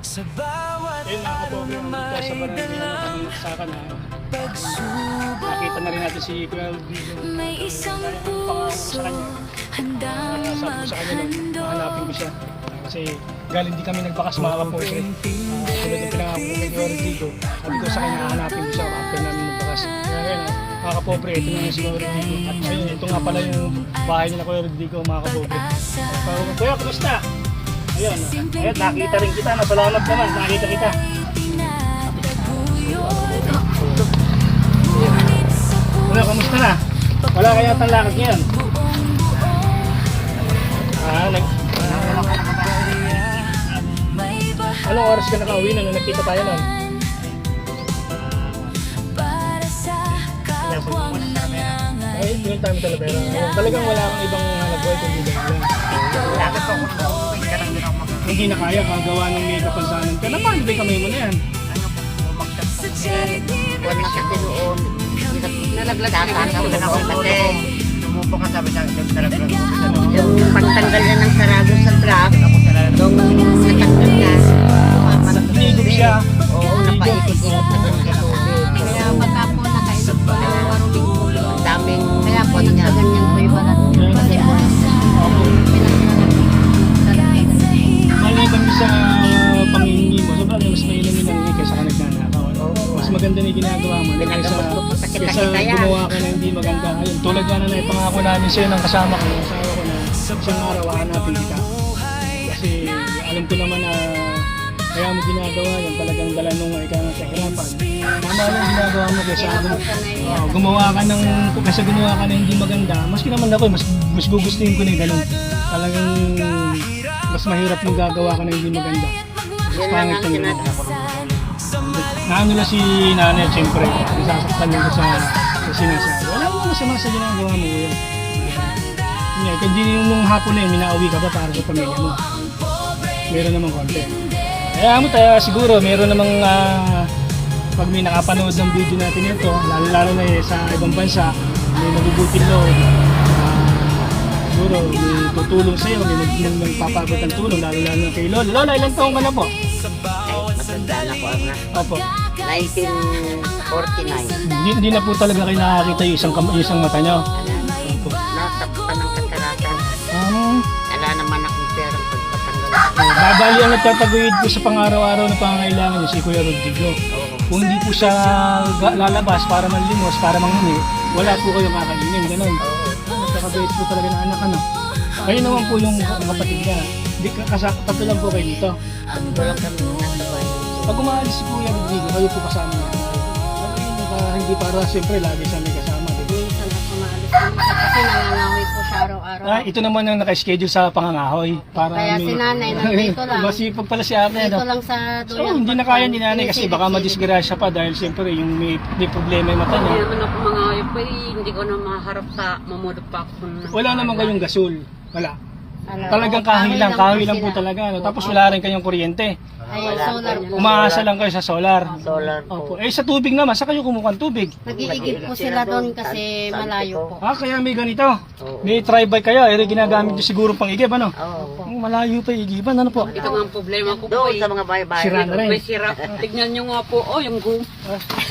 Sa bawat Ayun mga kapobre, nandito sa barangay ng Saksakan na nakita na rin natin si Kuya Rodrigo. may isang Pangako puso sa kanya. handang Sabi ko sa kanya nun, maghandog. hanapin ko siya. Kasi galing di kami nagbakas mga kapobre. Tulad ng pinangako ko kay Kuya Rodrigo, sabi ko sa kanya, hanapin ko siya after namin nagbakas. Kaya ngayon, mga kapobre, ito na yung si Kuya Rodrigo. At ayun, ito nga pala yung bahay niya na Kuya Rodrigo, mga kapobre. Kuya, kumusta? Ayun, ayun, nakita rin kita. Salamat naman, nakita kita. Kuya, kamusta na? Wala kaya tang lakad ngayon? Anong oras ka nakauwi na nung nakita tayo nun? Ay, yung time talaga. Talagang wala kang ibang hanap-buhay kundi dahil lang. Hindi na kaya kagawa ng may kapansanan ka. Naman, ba kamay mo na yan? Buwan na kasi noon. Nalaglagan ako na ako kasi. Tumupo ka sabi sa akin, nalaglag ako sa Yung pagtanggal na ng sarado sa truck, nung natanggal na, Inigog siya. oo, napaikot-ikot na doon sa tubig. Kaya baka po nakaisip po ng maruming tubig. Ang daming, kaya po nagkaganyan po yung balat. Kasi Maliban sa panghihingi mo, sobrang mas mainam yung nangyay kaysa ka nagnanakaw. Mas maganda na yung ginagawa mo. Kaysa gumawa ka na hindi maganda. Ayun, tulad nga na naipangako namin sa'yo ng kasama ko, yung asawa ko na isang araw hahanapin kita. Kasi alam ko naman na kaya mo ginagawa yan, talagang dala nung ikaw ng kahirapan. Tama lang ginagawa mo kaysa gumawa ka ng, kaysa gumawa ka na hindi maganda. Maski naman ako, mas gugustuhin ko na yung ganun. Talagang mas mahirap mong gagawa ka na hindi maganda. Mas pangit kang ganun. Naano na si nanay, siyempre, nasasaktan lang ko sa sinasabi. Wala mo masama sa ginagawa mo yun. Hindi nung hapon na yun, minauwi ka pa para sa pamilya mo. Meron namang konti. Kaya mo tayo siguro, meron namang pag may nakapanood ng video natin ito, lalo na sa ibang bansa, may mabubuting loob. Siguro, may tutulong sa'yo, may magpapagod ng tulong, lalo na kay Lola. Lola, ilang taong ka na po? matanda na ko na. Opo. 1949. Hindi na po talaga kayo nakakita yung isang mata nyo. Opo. Nasaktan ng kataratan. Wala naman akong perang pagpatanggal. Babali ang nagtataguyod po sa pang-araw-araw na pangangailangan niyo si Kuya Rodrigo. Kung hindi po siya lalabas para manlimos, para manghuni, wala po kayong kakainin, gano'n. Nagkakabait po talaga ng anak, ano. Kayo naman po yung kapatid niya. Hindi tatlo lang po kayo dito. Walang kami nasa bahay. Pag umaalis si Kuya Rodrigo, kayo po kasama niya. Hindi para siyempre lagi siya may kasama. Minsan ako maalis naman siya kasi nangangahoy po siya araw-araw. Ito naman ang naka-schedule sa pangangahoy. Para Kaya si nanay nandito lang. Masipag pala si ate. Dito No? lang sa So, dulang. hindi na kaya ni nanay kasi baka madisgrasya pa dahil siyempre yung may problema yung mata Hindi niya. naman ako mga ayop pa hindi ko na maharap sa mamudok pa ako. Wala naman kayong gasol. Wala. Alam, Talagang kahoy lang po talaga. No? Tapos wala rin kayong kuryente. Ayun, solar po. Umaasa lang kayo sa solar. Solar Opo. po. Sa tubig naman, sa kayo kumukuha ng tubig? Nag-iigib po sila doon kasi malayo po. Kaya may ganito. May tri-bike kayo, ginagamit nyo siguro pang igib, ano? Oo. Malayo pa igiban, ano po? Ito nga ang problema ko po Doon sa mga bahay-bahay. Sira na rin. May sira. Tignan nyo nga po, yung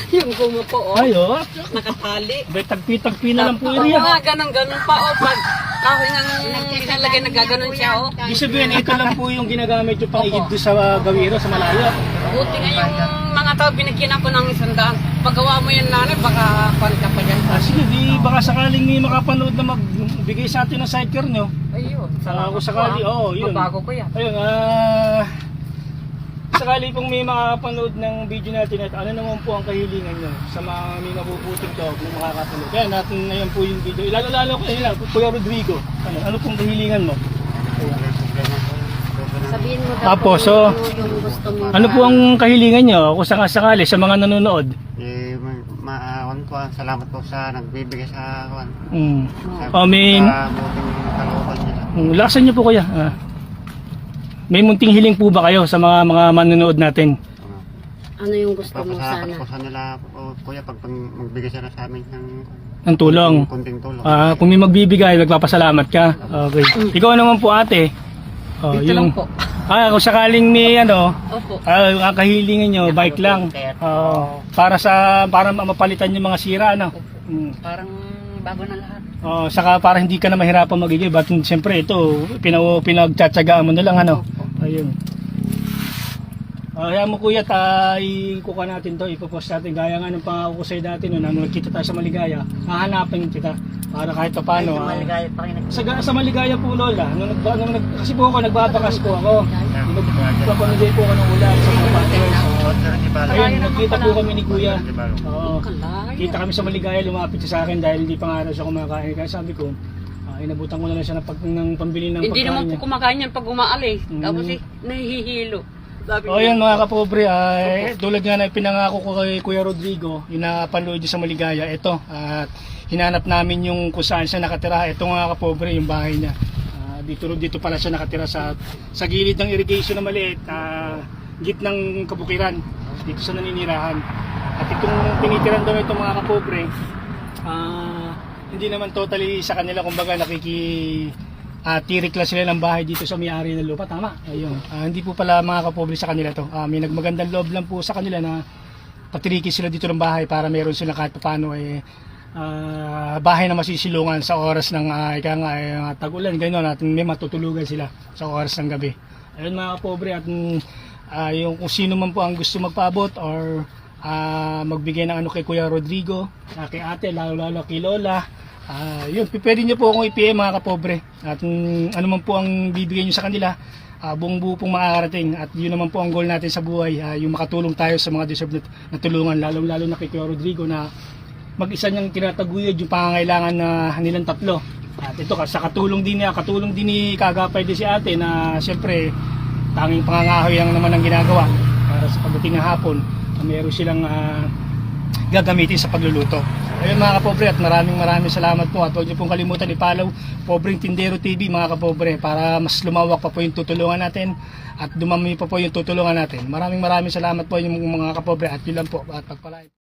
yung guma po, Ayo, nakatali. tagpi-tagpi na lang po Oo area. nga, ganun pa, pag kahoy ng nilalagay, nagaganon siya, Ibig sabihin, ito lang po yung ginagamit yung pang igib doon sa gawiro, sa malayo. Buti nga yung mga tao, binigyan ako ng 100. Paggawa mo yan, nanay, baka ka pa dyan. Sige, di baka sakaling may makapanood na magbigay sa atin ng sidecar nyo. Ayun, Kung sakali, yun. Bago ko yan. Ayun, sakali pong may makapanood ng video natin at ano naman po ang kahilingan nyo sa mga may mabubuting loob na makakapanood. Kaya natin ngayon po yung video. Lalo ko Kuya Rodrigo. Ano pong kahilingan mo? Sabihin mo daw Tapos, kung yung gusto mo. Ano po ang kahilingan nyo kung sakali sa mga nanonood? salamat po sa nagbibigay sa kuwan. May Sa buting kalooban nila. lakasan nyo po kuya. May munting hiling po ba kayo sa mga manonood natin? Ano yung gusto mo Papasalamat sana? po sa nila, kuya, pag magbigay sila sa amin Ng tulong. kunting tulong. Kung may magbibigay, magpapasalamat ka. Okay. Ikaw naman po ate. Dito lang po. Kung sakaling may Opo. ang kahilingin nyo, bike lang. Para mapalitan yung mga sira, Parang bago na lahat. Saka para hindi ka na mahirapan magigib. At siyempre ito, pinagtsatsagaan mo na lang, Ayun. Kaya mo kuya, ikuha natin to, ipopost natin. Gaya nga ng pangako ko sa'yo dati, nung nagkita tayo sa Maligaya, hahanapan kita. Para kahit pa paano. Maligaya pa kayo Sa Maligaya po, Lola. Kasi po ako, nagbabakas po ako. Nagpapamigay po ako ng ulan sa mga partners. Ayun, nagkita po kami ni kuya. Oo. Kita kami sa Maligaya, lumapit siya sa akin dahil hindi pa nga raw siya kumakain. Kaya sabi ko, inabutan ko na lang siya ng pambili ng Hindi pagkain naman niya. po kumakain yan pag umaalis. Tapos nahihilo. Yan mga kapobre, tulad nga na pinangako ko kay Kuya Rodrigo, inapanload sa Maligaya, ito, at hinanap namin yung kung saan siya nakatira. Ito nga kapobre, yung bahay niya. Dito pala siya nakatira sa gilid ng irrigation na maliit, gitnang kabukiran, dito sa naninirahan. At itong tinitiran daw itong mga kapobre, hindi naman totally sa kanila, kumbaga tirik lang sila ng bahay dito sa may-ari ng lupa, tama? Ayun. Hindi po pala mga kapobre sa kanila to. May nagmagandang loob lang po sa kanila na patiriki sila dito ng bahay para meron sila kahit paano bahay na masisilungan sa oras ng tag-ulan, gano'n, at may matutulugan sila sa oras ng gabi. Ayun mga kapobre, at yung kung sino man po ang gusto magpaabot or magbigay ng kay Kuya Rodrigo, kay ate, lalo kay Lola, yun, pwede nyo po akong i-PM mga kapobre. At ano man po ang bibigay nyo sa kanila, buong buo pong makakarating. At yun naman po ang goal natin sa buhay, yung makatulong tayo sa mga deserve na tulungan, lalo na kay Kuya Rodrigo na mag-isa niyang tinataguyod yung pangangailangan na nilang tatlo. At ito, sa katulong din ni Kagapay din si ate na siyempre tanging pangangahoy lang naman ang ginagawa para sa pagdating ng hapon meron silang gagamitin sa pagluluto. Ayun mga kapobre, at maraming salamat po, at huwag niyo pong kalimutan i-follow Pobreng Tindero TV mga kapobre para mas lumawak pa po yung tutulungan natin at dumami pa po yung tutulungan natin. Maraming salamat po yung mga kapobre, at yun lang po, at pagpalain.